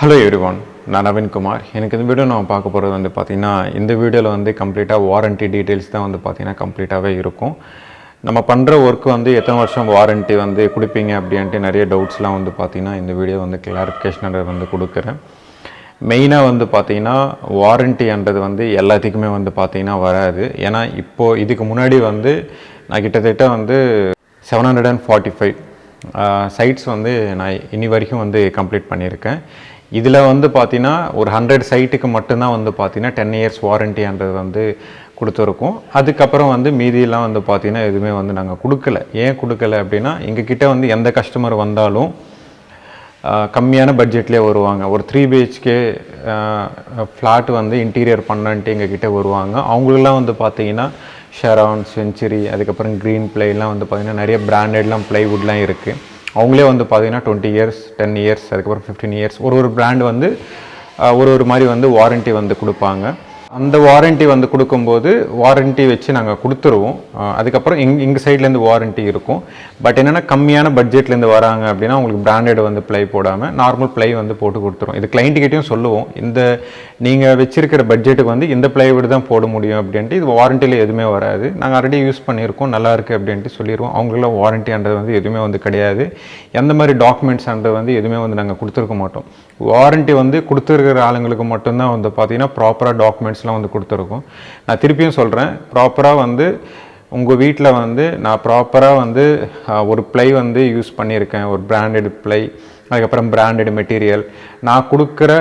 Hello everyone, N.NAVEEN Kumar. எனக்கு இந்த video நான் பார்க்க போகிறது வந்து பார்த்தீங்கன்னா இந்த வீடியோவில் வந்து கம்ப்ளீட்டாக வாரண்டி டீட்டெயில்ஸ் தான் வந்து பார்த்தீங்கன்னா கம்ப்ளீட்டாகவே இருக்கும். நம்ம பண்ணுற ஒர்க்கு வந்து எத்தனை வருஷம் வாரண்டி வந்து கொடுப்பீங்க அப்படின்ட்டு நிறைய டவுட்ஸ்லாம் வந்து பார்த்தீங்கன்னா இந்த வீடியோ வந்து கிளாரிஃபிகேஷனை வந்து கொடுக்குறேன். மெயினாக வந்து பார்த்தீங்கன்னா வாரண்டின்றது வந்து எல்லாத்துக்குமே வந்து பார்த்தீங்கன்னா வராது. ஏன்னா இப்போது இதுக்கு முன்னாடி வந்து நான் கிட்டத்தட்ட வந்து 745 சைட்ஸ் வந்து நான் இனி வரைக்கும் வந்து கம்ப்ளீட் பண்ணியிருக்கேன். இதில் வந்து பார்த்தீங்கன்னா ஒரு 100 சைட்டுக்கு மட்டும்தான் வந்து பார்த்தீங்கன்னா 10 years வாரண்டின்றது வந்து கொடுத்துருக்கோம். அதுக்கப்புறம் வந்து மீதியெல்லாம் வந்து பார்த்தீங்கன்னா எதுவுமே வந்து நாங்கள் கொடுக்கல. ஏன் கொடுக்கல அப்படின்னா எங்ககிட்ட வந்து எந்த கஸ்டமர் வந்தாலும் கம்மியான பட்ஜெட்லேயே வருவாங்க. ஒரு 3 BHK ஃப்ளாட் வந்து இன்டீரியர் பண்ணன்ட்டு எங்ககிட்ட வருவாங்க. அவங்களெலாம் வந்து பார்த்தீங்கன்னா ஷெரான், செஞ்சுரி, அதுக்கப்புறம் க்ரீன் ப்ளைலாம் வந்து பார்த்திங்கன்னா நிறைய பிராண்டட்லாம் ப்ளைவுட்லாம் இருக்குது. அவங்களே வந்து பார்த்திங்கன்னா 20 years, 10 years, அதுக்கப்புறம் 15 years ஒரு பிராண்ட் வந்து ஒரு மாதிரி வந்து வாரண்ட்டி வந்து கொடுப்பாங்க. அந்த வாரண்ட்டி வந்து கொடுக்கும்போது வாரண்ட்டி வச்சு நாங்கள் கொடுத்துருவோம். அதுக்கப்புறம் எங்கள் சைட்லேருந்து வாரண்ட்டி இருக்கும். பட் என்னென்னா கம்மியான பட்ஜெட்லேருந்து வராங்க அப்படின்னா உங்களுக்கு பிராண்டட் வந்து ப்ளை போடாமல் நார்மல் ப்ளை வந்து போட்டு கொடுத்துருவோம். இது கிளைண்ட்டுக்கிட்டையும் சொல்லுவோம், இந்த நீங்கள் வச்சுருக்கிற பட்ஜெட்டுக்கு வந்து இந்த ப்ளைவுட் தான் போட முடியும் அப்படின்ட்டு. இது வாரண்ட்டியில் எதுவுமே வராது. நாங்கள் ஆல்ரெடி யூஸ் பண்ணியிருக்கோம், நல்லா இருக்குது அப்படின்ட்டு சொல்லிடுவோம். அவங்களாம் வாரண்ட்டின்றது வந்து எதுவுமே வந்து கிடையாது. எந்த மாதிரி டாக்குமெண்ட்ஸ்ன்றது வந்து எதுவுமே வந்து நாங்கள் கொடுத்துருக்க மாட்டோம். வாரண்ட்டி வந்து கொடுத்துருக்கிற ஆளுங்களுக்கு மட்டும்தான் வந்து பார்த்திங்கன்னா ப்ராப்பராக டாக்குமெண்ட்ஸ்லாம் வந்து கொடுத்துருக்கோம். நான் திருப்பியும் சொல்கிறேன், ப்ராப்பராக வந்து உங்கள் வீட்டில் வந்து நான் ப்ராப்பராக வந்து ஒரு ப்ளை வந்து யூஸ் பண்ணியிருக்கேன், ஒரு பிராண்டட் ப்ளை, அதுக்கப்புறம் பிராண்டட் மெட்டீரியல், நான் கொடுக்குற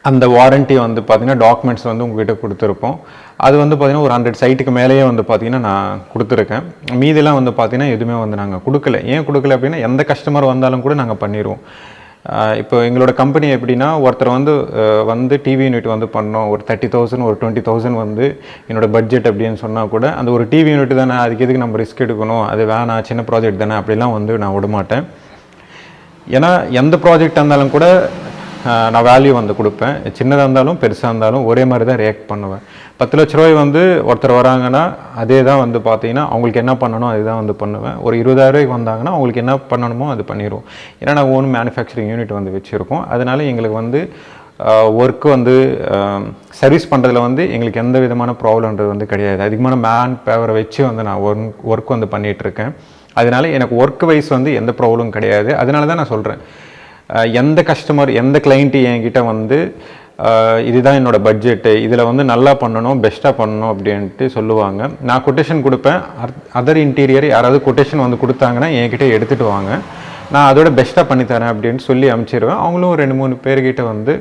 அந்த வாரண்ட்டி வந்து பார்த்திங்கன்னா டாக்குமெண்ட்ஸ் வந்து உங்கள்கிட்ட கொடுத்துருப்போம். அது வந்து பார்த்திங்கன்னா ஒரு 100 சைட்டுக்கு மேலேயே வந்து பார்த்திங்கன்னா நான் கொடுத்துருக்கேன். மீதெல்லாம் வந்து பார்த்திங்கன்னா எதுவுமே வந்து நாங்கள் கொடுக்கல. ஏன் கொடுக்கல அப்படின்னா எந்த கஸ்டமர் வந்தாலும் கூட நாங்கள் பண்ணிடுவோம். இப்போ எங்களோட கம்பெனி எப்படின்னா, ஒருத்தர் வந்து டிவி யூனிட் வந்து பண்ணோம், ஒரு 30,000 ஒரு 20,000 வந்து என்னோடய பட்ஜெட் அப்படின்னு சொன்னால் கூட அந்த ஒரு டிவி யூனிட் தானே, அதுக்கு எதுக்கு நம்ம ரிஸ்க் எடுக்கணும், அது வேணாம், சின்ன ப்ராஜெக்ட் தானே அப்படிலாம் வந்து நான் விடமாட்டேன். ஏன்னா எந்த ப்ராஜெக்டாக இருந்தாலும் கூட நான் வேல்யூ வந்து கொடுப்பேன். சின்னதாக இருந்தாலும் பெருசாக இருந்தாலும் ஒரே மாதிரி தான் ரியாக்ட் பண்ணுவேன். 10 லட்ச ரூபாய் வந்து ஒருத்தர் வராங்கன்னா அதே தான் வந்து பார்த்தீங்கன்னா அவங்களுக்கு என்ன பண்ணணும் அதுதான் வந்து பண்ணுவேன். ஒரு 20,000 ரூபாய்க்கு வந்தாங்கன்னா அவங்களுக்கு என்ன பண்ணணுமோ அது பண்ணிடுவோம். ஏன்னா நான் ஓன் மேனுஃபேக்சரிங் யூனிட் வந்து வச்சுருக்கோம். அதனால எங்களுக்கு வந்து ஒர்க்கு வந்து சர்வீஸ் பண்ணுறதுல வந்து எங்களுக்கு எந்த விதமான ப்ராப்ளம்ன்றது வந்து கிடையாது. அதிகமான மேன் பவரை வச்சு வந்து நான் ஒர்க் வந்து பண்ணிகிட்ருக்கேன். அதனால எனக்கு ஒர்க் வைஸ் வந்து எந்த ப்ராப்ளமும் கிடையாது. அதனால தான் நான் சொல்கிறேன், எந்த கஸ்டமர் எந்த கிளைண்ட்டு என்கிட்ட வந்து இதுதான் என்னோடய பட்ஜெட்டு, இதில் வந்து நல்லா பண்ணணும், பெஸ்ட்டாக பண்ணணும் அப்படின்ட்டு சொல்லுவாங்க. நான் கொட்டேஷன் கொடுப்பேன். அதர் இன்டீரியர் யாராவது கொட்டேஷன் வந்து கொடுத்தாங்கன்னா என்கிட்ட எடுத்துகிட்டு வாங்க, நான் அதோட பெஸ்ட்டாக பண்ணித்தரேன் அப்படின்னு சொல்லி அனுப்பிச்சிடுவேன். அவங்களும் ஒரு 2-3 பேர்கிட்ட வந்து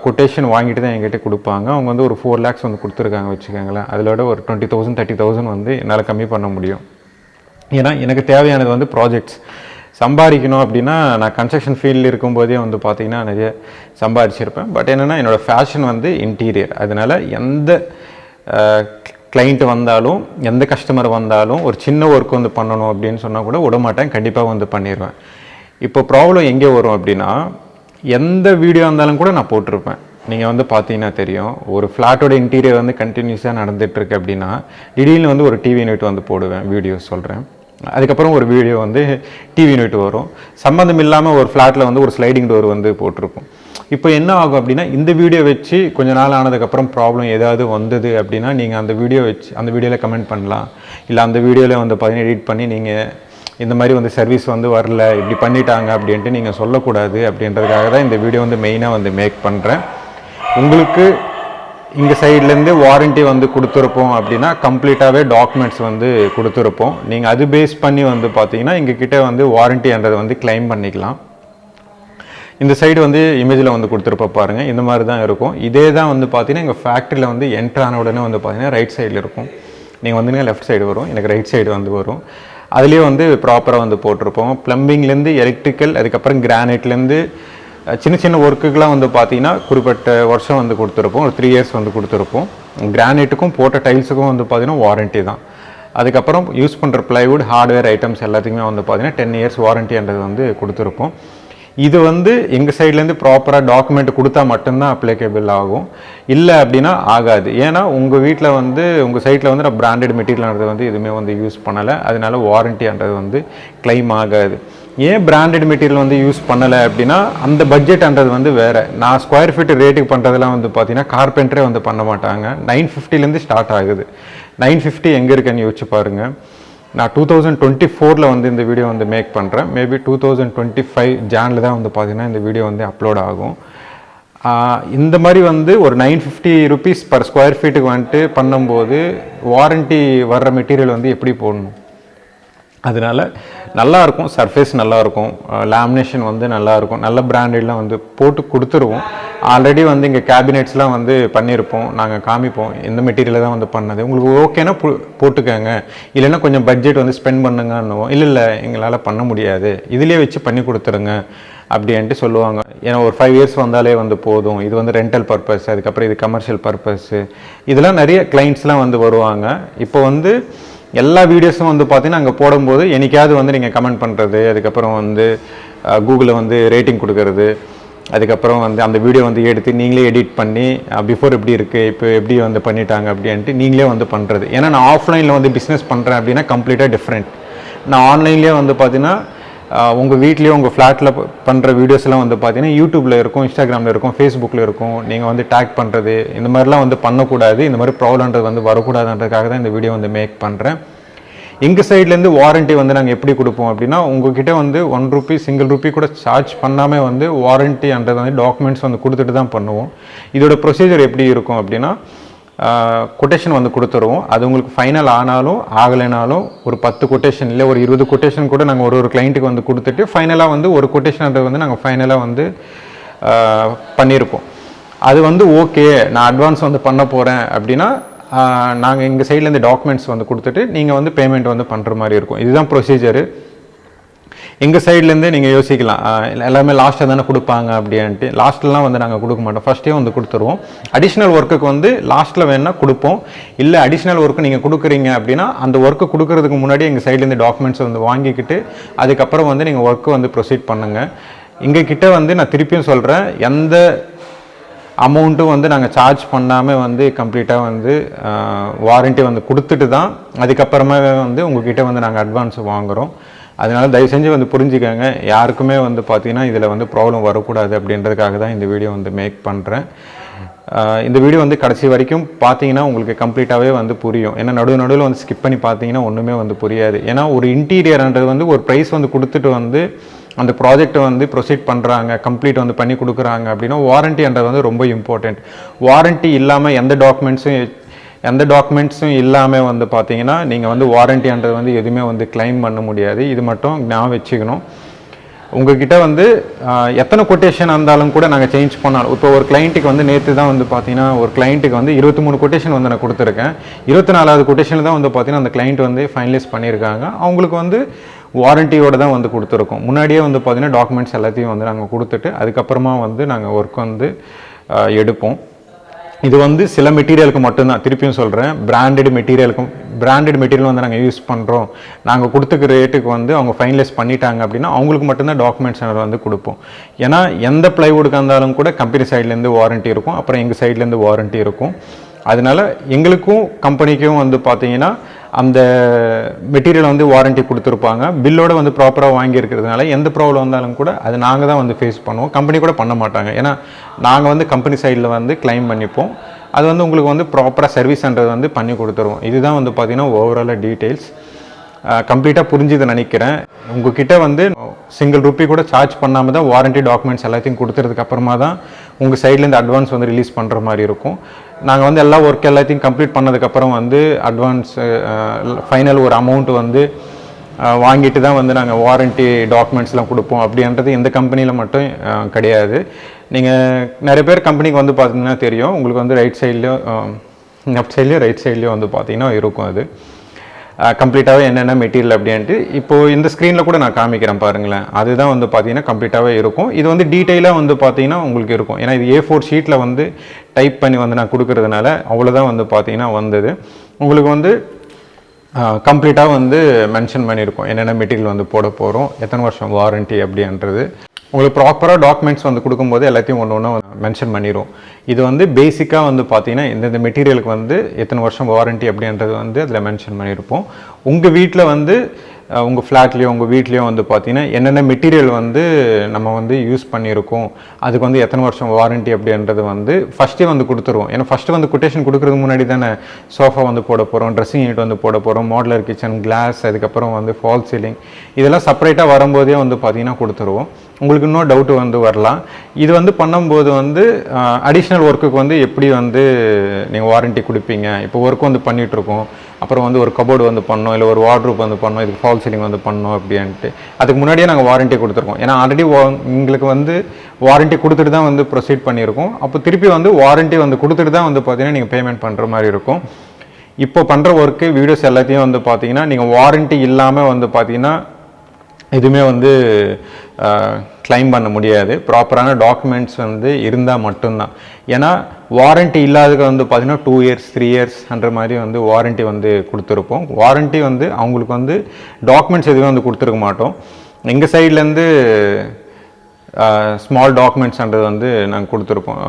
கொட்டேஷன் வாங்கிட்டு தான் என்கிட்ட கொடுப்பாங்க. அவங்க வந்து ஒரு 4 lakhs வந்து கொடுத்துருக்காங்க வச்சுக்கோங்களேன். அதிலோட ஒரு 20,000 30,000 வந்து என்னால் கம்மி பண்ண முடியும். ஏன்னா எனக்கு தேவையானது வந்து ப்ராஜெக்ட்ஸ் சம்பாதிக்கணும் அப்படின்னா நான் கன்ஸ்ட்ரக்ஷன் ஃபீல்டில் இருக்கும்போதே வந்து பார்த்திங்கன்னா நிறைய சம்பாதிச்சிருப்பேன். பட் என்னென்னா என்னோடய ஃபேஷன் வந்து இன்டீரியர். அதனால் எந்த கிளைண்ட்டு வந்தாலும் எந்த கஸ்டமர் வந்தாலும் ஒரு சின்ன ஒர்க் வந்து பண்ணணும் அப்படின்னு சொன்னால் கூட விடமாட்டேன், கண்டிப்பாக வந்து பண்ணிடுவேன். இப்போ ப்ராப்ளம் எங்கே வரும் அப்படின்னா, எந்த வீடியோ இருந்தாலும் கூட நான் போட்டிருப்பேன். நீங்கள் வந்து பார்த்தீங்கன்னா தெரியும், ஒரு ஃப்ளாட்டோட இன்டீரியர் வந்து கண்டினியூஸாக நடந்துகிட்ருக்கு அப்படின்னா திடீர்னு வந்து ஒரு டிவி யூனிட் வந்து போடுவேன், வீடியோஸ் சொல்கிறேன். அதுக்கப்புறம் ஒரு வீடியோ வந்து டிவி யூனிட் வரும். சம்மந்தம் இல்லாமல் ஒரு ஃப்ளாட்டில் வந்து ஒரு ஸ்லைடிங் டோர் வந்து போட்டிருக்கும். இப்போ என்ன ஆகும் அப்படின்னா, இந்த வீடியோ வச்சு கொஞ்ச நாள் ஆனதுக்கப்புறம் ப்ராப்ளம் ஏதாவது வந்தது அப்படின்னா நீங்கள் அந்த வீடியோ வச்சு அந்த வீடியோவில் கமெண்ட் பண்ணலாம். இல்லை அந்த வீடியோவில் வந்து பார்த்தீங்கன்னா எடிட் பண்ணி நீங்கள் இந்த மாதிரி வந்து சர்வீஸ் வந்து வரல, இப்படி பண்ணிட்டாங்க அப்படின்ட்டு நீங்கள் சொல்லக்கூடாது. அப்படின்றதுக்காக தான் இந்த வீடியோ வந்து மெயினாக வந்து மேக் பண்ணுறேன். உங்களுக்கு இங்கே சைட்லேருந்து வாரண்ட்டி வந்து கொடுத்துருப்போம் அப்படின்னா கம்ப்ளீட்டாகவே டாக்குமெண்ட்ஸ் வந்து கொடுத்துருப்போம். நீங்கள் அது பேஸ் பண்ணி வந்து பார்த்தீங்கன்னா எங்ககிட்ட வந்து வாரண்ட்டின்றதை வந்து கிளைம் பண்ணிக்கலாம். இந்த சைடு வந்து இமேஜில் வந்து கொடுத்துருப்ப பாருங்கள், இந்த மாதிரி தான் இருக்கும். இதே தான் வந்து பார்த்தீங்கன்னா எங்கள் ஃபேக்ட்ரியில் வந்து என்ட்ரான உடனே வந்து பார்த்தீங்கன்னா ரைட் சைடில் இருக்கும். நீங்கள் வந்தீங்கன்னா லெஃப்ட் சைடு வரும், எனக்கு ரைட் சைடு வந்து வரும். அதுலேயே வந்து ப்ராப்பராக வந்து போட்டிருப்போம். ப்ளம்பிங்லேருந்து எலக்ட்ரிக்கல், அதுக்கப்புறம் கிரானைட்லேருந்து சின்ன சின்ன ஒர்க்குக்கெலாம் வந்து பார்த்தீங்கன்னா குறிப்பிட்ட வருஷம் வந்து கொடுத்துருப்போம், ஒரு 3 years வந்து கொடுத்துருப்போம். கிரானைட்டுக்கும் போட்ட டைல்ஸுக்கும் வந்து பார்த்தீங்கன்னா வாரண்ட்டி தான். அதுக்கப்புறம் யூஸ் பண்ணுற ப்ளைவுட், ஹார்ட்வேர் ஐட்டம்ஸ் எல்லாத்துக்குமே வந்து பார்த்தீங்கன்னா 10 years வாரண்ட்டின்றது வந்து கொடுத்துருப்போம். இது வந்து எங்கள் சைட்லேருந்து ப்ராப்பராக டாக்குமெண்ட் கொடுத்தா மட்டும்தான் அப்ளிகேபிள் ஆகும், இல்லை அப்படின்னா ஆகாது. ஏன்னா உங்கள் வீட்டில் வந்து உங்கள் சைட்டில் வந்து நான் பிராண்டட் மெட்டீரியல்ன்றது வந்து எதுவுமே வந்து யூஸ் பண்ணலை, அதனால வாரண்ட்டின்றது வந்து கிளைம் ஆகாது. ஏன் பிராண்டட் மெட்டீரியல் வந்து யூஸ் பண்ணலை அப்படின்னா அந்த பட்ஜெட்ன்றது வந்து வேறு. நான் ஸ்கொயர் ஃபீட் ரேட்டுக்கு பண்ணுறதுலாம் வந்து பார்த்தீங்கன்னா கார்பெண்டரே வந்து பண்ண மாட்டாங்க. 950 ஸ்டார்ட் ஆகுது. 950 எங்கே இருக்குன்னு யோசிச்சு பாருங்கள். நான் 2024 வந்து இந்த வீடியோ வந்து மேக் பண்ணுறேன். மேபி 2025 ஜானில் தான் வந்து பார்த்தீங்கன்னா இந்த வீடியோ வந்து அப்லோட் ஆகும். இந்த மாதிரி வந்து ஒரு 950 rupees பர் ஸ்கொயர் ஃபீட்டுக்கு வந்துட்டு பண்ணும்போது வாரண்ட்டி வர்ற மெட்டீரியல் வந்து எப்படி போடணும், அதனால நல்லாயிருக்கும். சர்ஃபேஸ் நல்லாயிருக்கும், லேமினேஷன் வந்து நல்லாயிருக்கும், நல்ல பிராண்டட்லாம் வந்து போட்டு கொடுத்துருவோம். ஆல்ரெடி வந்து இங்கே கேபினெட்ஸ்லாம் வந்து பண்ணியிருப்போம், நாங்கள் காமிப்போம் இந்த மெட்டீரியலில் தான் வந்து பண்ணது. உங்களுக்கு ஓகேனா போட்டுக்கோங்க, இல்லைன்னா கொஞ்சம் பட்ஜெட் வந்து ஸ்பெண்ட் பண்ணுங்கன்னுவோம். இல்லை எங்களால் பண்ண முடியாது, இதிலே வச்சு பண்ணி கொடுத்துருங்க அப்படின்ட்டு சொல்லுவாங்க. ஏன்னா ஒரு 5 years வந்தாலே வந்து போதும், இது வந்து ரெண்டல் பர்பஸ், அதுக்கப்புறம் இது கமர்ஷியல் பர்பஸ்ஸு, இதெல்லாம் நிறைய கிளைண்ட்ஸ்லாம் வந்து வருவாங்க. இப்போ வந்து எல்லா வீடியோஸும் வந்து பார்த்தீங்கன்னா அங்கே போடும்போது என்னைக்காவது வந்து நீங்கள் கமெண்ட் பண்ணுறது, அதுக்கப்புறம் வந்து கூகுளில் வந்து ரேட்டிங் கொடுக்கறது, அதுக்கப்புறம் வந்து அந்த வீடியோ வந்து எடுத்து நீங்களே எடிட் பண்ணி பிஃபோர் எப்படி இருக்குது இப்போ எப்படி வந்து பண்ணிட்டாங்க அப்படின்ட்டு நீங்களே வந்து பண்ணுறது. ஏன்னா நான் ஆஃப்லைனில் வந்து பிஸ்னஸ் பண்ணுறேன் அப்படின்னா கம்ப்ளீட்டாக டிஃப்ரெண்ட். நான் ஆன்லைன்லேயே வந்து பார்த்தீங்கன்னா உங்கள் வீட்லேயே உங்கள் ஃப்ளாட்டில் பண்ணுற வீடியோஸ்லாம் வந்து பார்த்தீங்கன்னா யூடியூப்பில் இருக்கும், இன்ஸ்டாகிராமில் இருக்கும், ஃபேஸ்புக்கில் இருக்கும். நீங்கள் வந்து டேக் பண்ணுறது இந்த மாதிரிலாம் வந்து பண்ணக்கூடாது, இந்த மாதிரி ப்ராப்ளம்ன்றது வந்து வரக்கூடாதுன்றதுக்காக தான் இந்த வீடியோ வந்து மேக் பண்ணுறேன். எங்கள் சைட்லேருந்து வாரண்ட்டி வந்து நாங்கள் எப்படி கொடுப்போம் அப்படின்னா, உங்ககிட்ட வந்து ₹1 சிங்கிள் ரூபி கூட சார்ஜ் பண்ணாமல் வந்து வாரண்ட்டின்றது வந்து டாக்குமெண்ட்ஸ் வந்து கொடுத்துட்டு தான் பண்ணுவோம். இதோட ப்ரொசீஜர் எப்படி இருக்கும் அப்படின்னா, கொட்டேஷன் வந்து கொடுத்துருவோம். அது உங்களுக்கு ஃபைனல் ஆனாலும் ஆகலைனாலும் ஒரு 10 கொட்டேஷன் இல்லை ஒரு 20 கொட்டேஷன் கூட நாங்கள் ஒரு கிளைண்ட்டுக்கு வந்து கொடுத்துட்டு ஃபைனலாக வந்து ஒரு கொட்டேஷன்ன்றது வந்து நாங்கள் ஃபைனலாக வந்து பண்ணியிருப்போம். அது வந்து ஓகே நான் அட்வான்ஸ் வந்து பண்ண போகிறேன் அப்படின்னா நாங்கள் எங்கள் சைட்லேருந்து டாக்குமெண்ட்ஸ் வந்து கொடுத்துட்டு நீங்கள் வந்து பேமெண்ட் வந்து பண்ணுற மாதிரி இருக்கும். இதுதான் ப்ரொசீஜரு. எங்கள் சைட்லேருந்து நீங்கள் யோசிக்கலாம், எல்லாமே லாஸ்ட்டாக தானே கொடுப்பாங்க அப்படின்ட்டு. லாஸ்ட்லாம் வந்து நாங்கள் கொடுக்க மாட்டோம், ஃபஸ்ட்டே வந்து கொடுத்துருவோம். அடிஷ்னல் ஒர்க்குக்கு வந்து லாஸ்ட்டில் வேணால் கொடுப்போம். இல்லை அடிஷ்னல் ஒர்க்கு நீங்கள் கொடுக்குறீங்க அப்படின்னா அந்த ஒர்க்கு கொடுக்குறதுக்கு முன்னாடி எங்கள் சைட்லேருந்து டாக்குமெண்ட்ஸ் வந்து வாங்கிக்கிட்டு அதுக்கப்புறம் வந்து நீங்கள் ஒர்க்கு வந்து ப்ரொசீட் பண்ணுங்கள். எங்கள் கிட்டே வந்து நான் திருப்பியும் சொல்கிறேன், எந்த அமௌண்ட்டும் வந்து நாங்கள் சார்ஜ் பண்ணாமல் வந்து கம்ப்ளீட்டாக வந்து வாரண்ட்டி வந்து கொடுத்துட்டு தான் அதுக்கப்புறமா வந்து உங்கள்கிட்ட வந்து நாங்கள் அட்வான்ஸ் வாங்குகிறோம். அதனால் தயவு செஞ்சு வந்து புரிஞ்சுக்கோங்க, யாருக்குமே வந்து பார்த்தீங்கன்னா இதில் வந்து ப்ராப்ளம் வரக்கூடாது அப்படின்றதுக்காக தான் இந்த வீடியோ வந்து மேக் பண்ணுறேன். இந்த வீடியோ வந்து கடைசி வரைக்கும் பார்த்தீங்கன்னா உங்களுக்கு கம்ப்ளீட்டாகவே வந்து புரியும். ஏன்னா நடுவில் வந்து ஸ்கிப் பண்ணி பார்த்தீங்கன்னா ஒன்றுமே வந்து புரியாது. ஏன்னா ஒரு இன்டீரியர்ன்றது வந்து ஒரு ப்ரைஸ் வந்து கொடுத்துட்டு வந்து அந்த ப்ராஜெக்டை வந்து ப்ரொசீட் பண்ணுறாங்க, கம்ப்ளீட் வந்து பண்ணி கொடுக்குறாங்க அப்படின்னா வாரண்ட்டின்றது வந்து ரொம்ப இம்பார்ட்டண்ட். வாரண்ட்டி இல்லாமல் எந்த டாக்குமெண்ட்ஸும் இல்லாமல் வந்து பார்த்தீங்கன்னா நீங்கள் வந்து வாரண்ட்டின்றது வந்து எதுவுமே வந்து கிளைம் பண்ண முடியாது. இது மட்டும் ஞாபகம் வச்சுக்கணும். உங்ககிட்ட வந்து எத்தனை கொட்டேஷன் இருந்தாலும் கூட நாங்கள் சேஞ்ச் பண்ணாலும், இப்போ ஒரு கிளைண்ட்டுக்கு வந்து நேற்று தான் வந்து பார்த்தீங்கன்னா ஒரு கிளைண்ட்டுக்கு வந்து 23 கொட்டேஷன் வந்து நான் கொடுத்துருக்கேன். 24வது கொட்டேஷனில் தான் வந்து பார்த்தீங்கன்னா அந்த கிளைண்ட் வந்து ஃபைனலைஸ் பண்ணியிருக்காங்க. அவங்களுக்கு வந்து வாரண்ட்டியோடு தான் வந்து கொடுத்துருக்கோம். முன்னாடியே வந்து பார்த்தீங்கன்னா டாக்குமெண்ட்ஸ் எல்லாத்தையும் வந்து நாங்கள் கொடுத்துட்டு அதுக்கப்புறமா வந்து நாங்கள் ஒர்க் வந்து எடுப்போம். இது வந்து சில மெட்டீரியலுக்கு மட்டும்தான், திருப்பியும் சொல்கிறேன், பிராண்டட் மெட்டீரியல் வந்து நாங்கள் யூஸ் பண்ணுறோம், நாங்கள் கொடுத்துக்கிற ரேட்டுக்கு வந்து அவங்க ஃபைனலைஸ் பண்ணிட்டாங்க அப்படின்னா அவங்களுக்கு மட்டும்தான் டாக்குமெண்ட்ஸ் வந்து கொடுப்போம். ஏன்னா எந்த ப்ளைவுட்டுக்கு இருந்தாலும் கூட கம்பெனி சைட்லேருந்து வாரண்ட்டி இருக்கும், அப்புறம் எங்கள் சைட்லேருந்து வாரண்ட்டி இருக்கும். அதனால எங்களுக்கும் கம்பெனிக்கும் வந்து பார்த்தீங்கன்னா அந்த மெட்டீரியல் வந்து வாரண்ட்டி கொடுத்துருப்பாங்க. பில்லோட வந்து ப்ராப்பராக வாங்கியிருக்கிறதுனால எந்த ப்ராப்ளம் வந்தாலும் கூட அது நாங்கள் தான் வந்து ஃபேஸ் பண்ணுவோம், கம்பெனி கூட பண்ண மாட்டாங்க. ஏன்னா நாங்கள் வந்து கம்பெனி சைடில் வந்து கிளைம் பண்ணிப்போம். அது வந்து உங்களுக்கு வந்து ப்ராப்பராக சர்வீஸ்ன்றது வந்து பண்ணி கொடுத்துருவோம். இதுதான் வந்து பார்த்தீங்கன்னா ஓவராலாக டீட்டெயில்ஸ். கம்ப்ளீட்டாக புரிஞ்சுது நினைக்கிறேன். உங்ககிட்ட வந்து சிங்கிள் ரூபி கூட சார்ஜ் பண்ணாமல் தான் வாரண்ட்டி டாக்குமெண்ட்ஸ் எல்லாத்தையும் கொடுத்துறதுக்கு அப்புறமா தான் உங்கள் சைட்லேருந்து அட்வான்ஸ் வந்து ரிலீஸ் பண்ணுற மாதிரி இருக்கும். நாங்கள் வந்து எல்லா ஒர்க் எல்லாத்தையும் கம்ப்ளீட் பண்ணதுக்கப்புறம் வந்து அட்வான்ஸ் ஃபைனல் ஒரு அமௌண்ட்டு வந்து வாங்கிட்டு தான் வந்து நாங்கள் வாரண்ட்டி டாக்குமெண்ட்ஸ்லாம் கொடுப்போம். அப்படின்றது எந்த கம்பெனியில் மட்டும் கிடையாது. நீங்கள் நிறைய பேர் கம்பெனிக்கு வந்து பார்த்தீங்கன்னா தெரியும், உங்களுக்கு வந்து ரைட் சைட்லேயும் லெஃப்ட் சைட்லேயும் ரைட் சைட்லேயும் வந்து பார்த்தீங்கன்னா இருக்கும். அது கம்ப்ளீட்டாகவே என்னென்ன மெட்டீரியல் அப்படின்ட்டு இப்போது இந்த ஸ்க்ரீனில் கூட நான் காமிக்கிறேன் பாருங்களேன். அதுதான் வந்து பார்த்தீங்கன்னா கம்ப்ளீட்டாகவே இருக்கும். இது வந்து டீட்டெயிலாக வந்து பார்த்தீங்கன்னா உங்களுக்கு இருக்கும். ஏன்னா இது A4 ஷீட்டில் வந்து டைப் பண்ணி வந்து நான் கொடுக்குறதுனால அவ்வளோதான் வந்து பார்த்தீங்கன்னா வந்தது. உங்களுக்கு வந்து கம்ப்ளீட்டாக வந்து மென்ஷன் பண்ணியிருக்கோம் என்னென்ன மெட்டீரியல் வந்து போட போகிறோம், எத்தனை வருஷம் வாரண்ட்டி அப்படின்றது. உங்களுக்கு ப்ராப்பராக டாக்குமெண்ட்ஸ் வந்து கொடுக்கும்போது எல்லாத்தையும் ஒன்று ஒன்று மென்ஷன் பண்ணிடும். இது வந்து பேசிக்காக வந்து பார்த்தீங்கன்னா இந்த மெட்டீரியலுக்கு வந்து எத்தனை வருஷம் வாரண்ட்டி அப்படின்றது வந்து அதில் மென்ஷன் பண்ணியிருப்போம். உங்கள் வீட்டில் வந்து உங்கள் ஃப்ளாட்லேயோ உங்கள் வீட்லேயோ வந்து பார்த்தீங்கன்னா என்னென்ன மெட்டீரியல் வந்து நம்ம வந்து யூஸ் பண்ணியிருக்கோம், அதுக்கு வந்து எத்தனை வருஷம் வாரண்ட்டி அப்படின்றது வந்து ஃபஸ்ட்டே வந்து கொடுத்துருவோம். ஏன்னா ஃபஸ்ட்டு வந்து கொட்டேஷன் கொடுக்குறதுக்கு முன்னாடி தானே சோஃபா வந்து போட போகிறோம், ட்ரெஸ்ஸிங் யூனிட் வந்து போட போகிறோம், மாடுலர் கிச்சன், கிளாஸ், அதுக்கப்புறம் வந்து ஃபால் சீலிங், இதெல்லாம் செப்பரேட்டாக வரும்போதே வந்து பார்த்தீங்கன்னா கொடுத்துருவோம். உங்களுக்கு இன்னும் டவுட்டு வந்து வரலாம். இது வந்து பண்ணும்போது வந்து அடிஷ்னல் ஒர்க்குக்கு வந்து எப்படி வந்து நீங்கள் வாரண்ட்டி கொடுப்பீங்க, இப்போ ஒர்க் வந்து பண்ணிகிட்ருக்கோம், அப்புறம் வந்து ஒரு கபோர்டு வந்து பண்ணோம், இல்லை ஒரு வார்ட்ரூப் வந்து பண்ணோம், இதுக்கு ஃபால் சீலிங் வந்து பண்ணோம் அப்படின்ட்டு அதுக்கு முன்னாடியே நாங்கள் வாரண்ட்டி கொடுத்துருக்கோம். ஏன்னா ஆல்ரெடி எங்களுக்கு வந்து வாரண்ட்டி கொடுத்துட்டு தான் வந்து ப்ரொசீட் பண்ணியிருக்கோம். அப்போ திருப்பி வந்து வாரண்ட்டி வந்து கொடுத்துட்டு தான் வந்து பார்த்தீங்கன்னா நீங்கள் பேமெண்ட் பண்ணுற மாதிரி இருக்கும். இப்போ பண்ணுற ஒர்க்கு வீடியோஸ் எல்லாத்தையும் வந்து பார்த்தீங்கன்னா நீங்கள் வாரண்ட்டி இல்லாமல் வந்து பார்த்தீங்கன்னா எதுவுமே வந்து கிளைம் பண்ண முடியாது. ப்ராப்பரான டாக்குமெண்ட்ஸ் வந்து இருந்தால் மட்டும்தான். ஏன்னா வாரண்ட்டி இல்லாததுக்கு வந்து பார்த்தீங்கன்னா 2 years 3 years அந்த மாதிரி வந்து வாரண்ட்டி வந்து கொடுத்துருப்போம். வாரண்ட்டி வந்து அவங்களுக்கு வந்து டாக்குமெண்ட்ஸ் எதுவுமே வந்து கொடுத்துருக்க மாட்டோம். எங்கள் சைட்லேருந்து ஸ்மால் டாக்குமெண்ட்ஸ்ன்றது வந்து நாங்கள் கொடுத்துருப்போம்.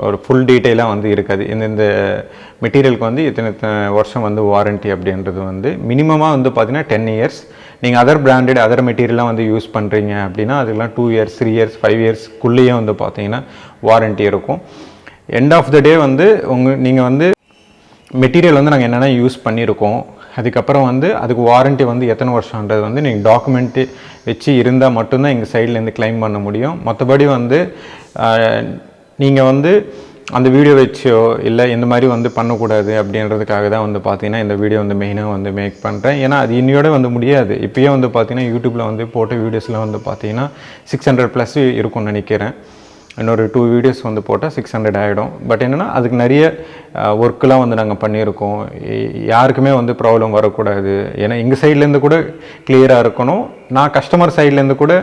ஒரு ஃபுல் டீட்டெயிலாக வந்து இருக்காது. இந்த மெட்டீரியலுக்கு வந்து இத்தனை வருஷம் வந்து வாரண்ட்டி அப்படின்றது வந்து மினிமமாக வந்து பார்த்தீங்கன்னா 10 years. நீங்கள் அதர் பிராண்டட் அதர் மெட்டீரியல்லாம் வந்து யூஸ் பண்ணுறீங்க அப்படின்னா அதுக்கெலாம் 2 years 3 years 5 yearsக்குள்ளேயே வந்து பார்த்தீங்கன்னா வாரண்ட்டி இருக்கும். எண்ட் ஆஃப் த டே வந்து நீங்கள் வந்து மெட்டீரியல் வந்து நாங்கள் என்னென்ன யூஸ் பண்ணியிருக்கோம், அதுக்கப்புறம் வந்து அதுக்கு வாரண்ட்டி வந்து எத்தனை வருஷன்றது வந்து நீங்கள் டாக்குமெண்ட்டு வச்சு இருந்தால் மட்டும்தான் எங்கள் சைட்லேருந்து கிளைம் பண்ண முடியும். மற்றபடி வந்து நீங்கள் வந்து அந்த வீடியோ வச்சோ இல்லை இந்த மாதிரி வந்து பண்ணக்கூடாது அப்படின்றதுக்காக தான் வந்து பார்த்தீங்கன்னா இந்த வீடியோ வந்து மெயினாக வந்து மேக் பண்ணுறேன். ஏன்னா அது இன்னையோட வந்து முடியாது. இப்போயே வந்து பார்த்தீங்கன்னா யூடியூப்பில் வந்து போட்ட வீடியோஸில் வந்து பார்த்தீங்கன்னா 600+ இருக்கும்னு நினைக்கிறேன். இன்னொரு 2 வீடியோஸ் வந்து போட்டால் 600 ஆகிடும். பட் என்னென்னா அதுக்கு நிறைய ஒர்க்கெலாம் வந்து நாங்கள் பண்ணியிருக்கோம். யாருக்குமே வந்து ப்ராப்ளம் வரக்கூடாது. ஏன்னா எங்கள் சைட்லேருந்து கூட கிளியராக இருக்கணும், நான் கஸ்டமர் சைட்லேருந்து கூட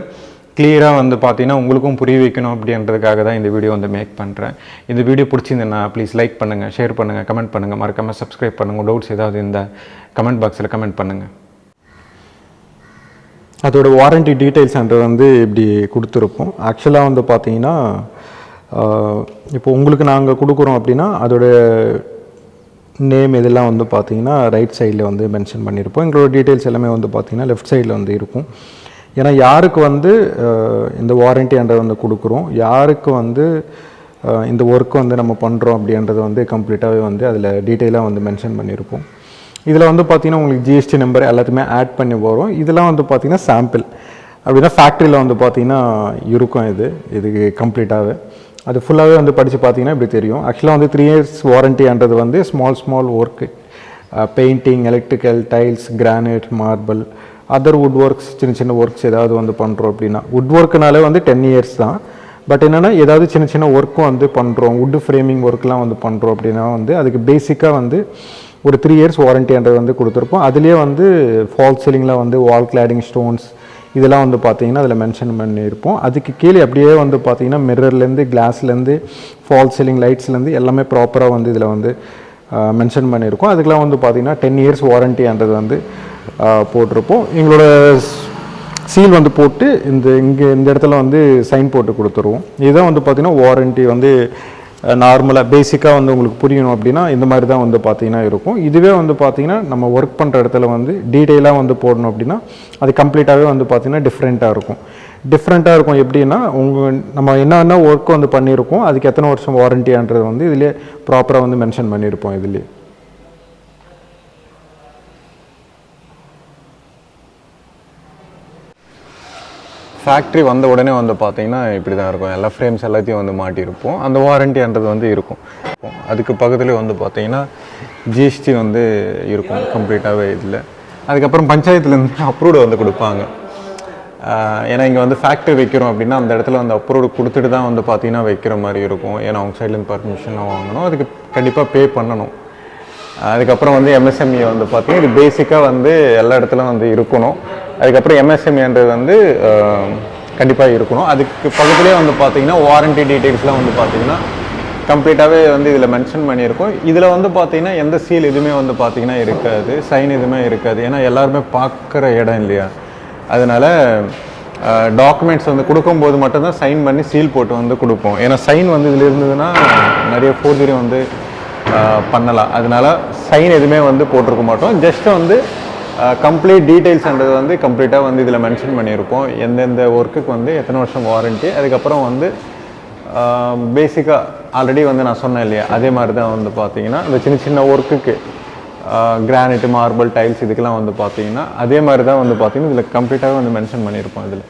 கிளியராக வந்து பார்த்தீங்கன்னா உங்களுக்கும் புரிய வைக்கணும் அப்படின்றதுக்காக தான் இந்த வீடியோ வந்து மேக் பண்ணுறேன். இந்த வீடியோ பிடிச்சிருந்தேன்னா ப்ளீஸ் லைக் பண்ணுங்கள், ஷேர் பண்ணுங்கள், கமெண்ட் பண்ணுங்கள், மறக்காமல் சப்ஸ்கிரைப் பண்ணுங்கள். டவுட்ஸ் ஏதாவது இந்த கமெண்ட் பாக்ஸில் கமெண்ட் பண்ணுங்கள். அதோட வாரண்ட்டி டீட்டெயில்ஸ்ன்றது வந்து இப்படி கொடுத்துருப்போம். ஆக்சுவலாக வந்து பார்த்தீங்கன்னா இப்போ உங்களுக்கு நாங்கள் கொடுக்குறோம் அப்படின்னா அதோட நேம் இதெல்லாம் வந்து பார்த்தீங்கன்னா ரைட் சைடில் வந்து மென்ஷன் பண்ணியிருப்போம். எங்களோட டீட்டெயில்ஸ் எல்லாமே வந்து பார்த்தீங்கன்னா லெஃப்ட் சைடில் வந்து இருக்கும். ஏன்னா யாருக்கு வந்து இந்த வாரண்ட்டின்றதை வந்து கொடுக்குறோம், யாருக்கு வந்து இந்த ஒர்க் வந்து நம்ம பண்ணுறோம் அப்படின்றது வந்து கம்ப்ளீட்டாகவே வந்து அதில் டீட்டெயிலாக வந்து மென்ஷன் பண்ணியிருப்போம். இதில் வந்து பார்த்திங்கன்னா உங்களுக்கு ஜிஎஸ்டி நம்பர் எல்லாத்தையுமே ஆட் பண்ணி வரும். இதெல்லாம் வந்து பார்த்திங்கன்னா சாம்பிள் அப்படின்னா ஃபேக்ட்ரியில் வந்து பார்த்திங்கன்னா இருக்கும். இதுக்கு கம்ப்ளீட்டாகவே அது ஃபுல்லாகவே வந்து படித்து பார்த்திங்கன்னா இப்படி தெரியும். ஆக்சுவலாக வந்து 3 years வாரண்ட்டின்றது வந்து small work, painting, electrical, tiles, granite, marble, other would works, சின்ன ஒர்க்ஸ் ஏதாவது வந்து பண்ணுறோம் அப்படின்னா வுட் ஒர்க்குனாலே வந்து 10 years தான். பட் என்னென்னா ஏதாவது சின்ன ஒர்க்கும் வந்து பண்ணுறோம், வுட் ஃப்ரேமிங் ஒர்க்லாம் வந்து பண்ணுறோம் அப்படின்னா வந்து அதுக்கு பேசிக்காக வந்து ஒரு 3 years வாரண்ட்டின்றது வந்து கொடுத்துருப்போம். அதுலேயே வந்து ஃபால் சீலிங்கில் வந்து வால் கிளாடிங் ஸ்டோன்ஸ் இதெல்லாம் வந்து பார்த்திங்கன்னா அதில் மென்ஷன் பண்ணியிருப்போம். அதுக்கு கீழே அப்படியே வந்து பார்த்திங்கன்னா மிரர்லேருந்து, கிளாஸ்லேருந்து, ஃபால் சீலிங் லைட்ஸ்லேருந்து எல்லாமே ப்ராப்பராக வந்து இதில் வந்து மென்ஷன் பண்ணியிருக்கோம். அதுக்கெலாம் வந்து பார்த்திங்கன்னா 10 years வாரண்ட்டின்றது வந்து போட்டிருப்போம். எங்களோட சீல் வந்து போட்டு இந்த இடத்துல வந்து சைன் போட்டு கொடுத்துருவோம். இதுதான் வந்து பார்த்திங்கன்னா வாரண்ட்டி வந்து நார்மலாக பேசிக்காக வந்து உங்களுக்கு புரியணும் அப்படின்னா இந்த மாதிரி தான் வந்து பார்த்திங்கன்னா இருக்கும். இதுவே வந்து பார்த்திங்கன்னா நம்ம ஒர்க் பண்ணுற இடத்துல வந்து டீட்டெயிலாக வந்து போடணும் அப்படின்னா அது கம்ப்ளீட்டாகவே வந்து பார்த்திங்கன்னா டிஃப்ரெண்ட்டாக இருக்கும். எப்படின்னா நம்ம என்னென்ன ஒர்க் வந்து பண்ணியிருக்கோம், அதுக்கு எத்தனை வருஷம் வாரண்ட்டின்றது வந்து இதிலே ப்ராப்பராக வந்து மென்ஷன் பண்ணியிருப்போம். இதுலேயே ஃபேக்ட்ரி வந்த உடனே வந்து பார்த்தீங்கன்னா இப்படி தான் இருக்கும். எல்லா ஃப்ரேம்ஸ் எல்லாத்தையும் வந்து மாட்டியிருப்போம். அந்த வாரண்ட்டின்றது வந்து இருக்கும். அதுக்கு பக்கத்துலேயே வந்து பார்த்தீங்கன்னா ஜிஎஸ்டி வந்து இருக்கும் கம்ப்ளீட்டாகவே இதில். அதுக்கப்புறம் பஞ்சாயத்துலேருந்து அப்ரூவ்டு வந்து கொடுப்பாங்க. ஏன்னா இங்கே வந்து ஃபேக்ட்ரி வைக்கிறோம் அப்படின்னா அந்த இடத்துல வந்து அப்ரூவ்டு கொடுத்துட்டு தான் வந்து பார்த்தீங்கன்னா வைக்கிற மாதிரி இருக்கும். ஏன்னா அவங்க சைட்லேருந்து பர்மிஷன்லாம் வாங்கணும், அதுக்கு கண்டிப்பாக பே பண்ணணும். அதுக்கப்புறம் வந்து எம்எஸ்எம்இ வந்து பார்த்தீங்கன்னா இது பேசிக்காக வந்து எல்லா இடத்துலையும் வந்து இருக்கணும். அதுக்கப்புறம் எம்எஸ்எம்இன்றது வந்து கண்டிப்பாக இருக்கணும். அதுக்கு பக்கத்துலேயே வந்து பார்த்தீங்கன்னா வாரண்ட்டி டீட்டெயில்ஸ்லாம் வந்து பார்த்தீங்கன்னா கம்ப்ளீட்டாகவே வந்து இதில் மென்ஷன் பண்ணியிருக்கோம். இதில் வந்து பார்த்தீங்கன்னா எந்த சீல் எதுவுமே வந்து பார்த்தீங்கன்னா இருக்காது, சைன் எதுவுமே இருக்காது. ஏன்னா எல்லாருமே பார்க்குற இடம் இல்லையா, அதனால் டாக்குமெண்ட்ஸ் வந்து கொடுக்கும்போது மட்டும்தான் சைன் பண்ணி சீல் போட்டு வந்து கொடுப்போம். ஏன்னா சைன் வந்து இதில் இருந்ததுன்னா நிறைய ஃபோர்ஜரி வந்து பண்ணலாம். அதனால சைன் எதுவுமே வந்து போட்டிருக்க மாட்டோம். ஜஸ்ட் வந்து கம்ப்ளீட் டீட்டெயில்ஸ்ன்றது வந்து கம்ப்ளீட்டாக வந்து இதில் மென்ஷன் பண்ணியிருப்போம். எந்தெந்த ஒர்க்குக்கு வந்து எத்தனை வருஷம் வாரண்ட்டி, அதுக்கப்புறம் வந்து பேசிக்காக ஆல்ரெடி வந்து நான் சொன்னேன் இல்லையா, அதே மாதிரி தான் வந்து பார்த்தீங்கன்னா இந்த சின்ன சின்ன ஒர்க்குக்கு கிரானைட்டு, மார்பிள், டைல்ஸ் இதுக்கெல்லாம் வந்து பார்த்தீங்கன்னா அதே மாதிரி தான் வந்து பார்த்தீங்கன்னா இதில் கம்ப்ளீட்டாகவே வந்து மென்ஷன் பண்ணியிருப்போம் இதில்.